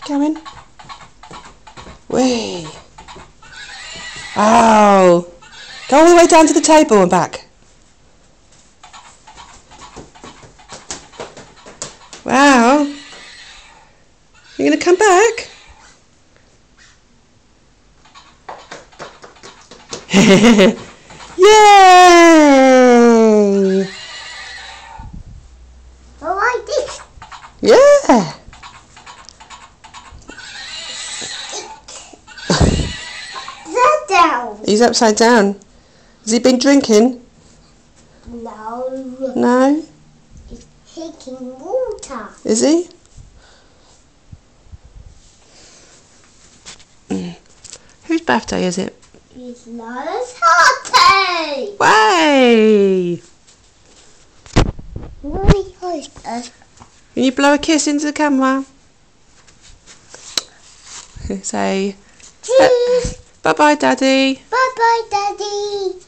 Going. Whee! Oh! Go all the way down to the table and back. Wow! You're going to come back? Yay! I like this. Yeah! That down. He's upside down. Has he been drinking? No. No? He's taking water. Is he? Whose birthday is it? It's Lala's party. Way! Can Can you blow a kiss into the camera? Say Cheers. bye bye, Daddy. Bye bye, Daddy.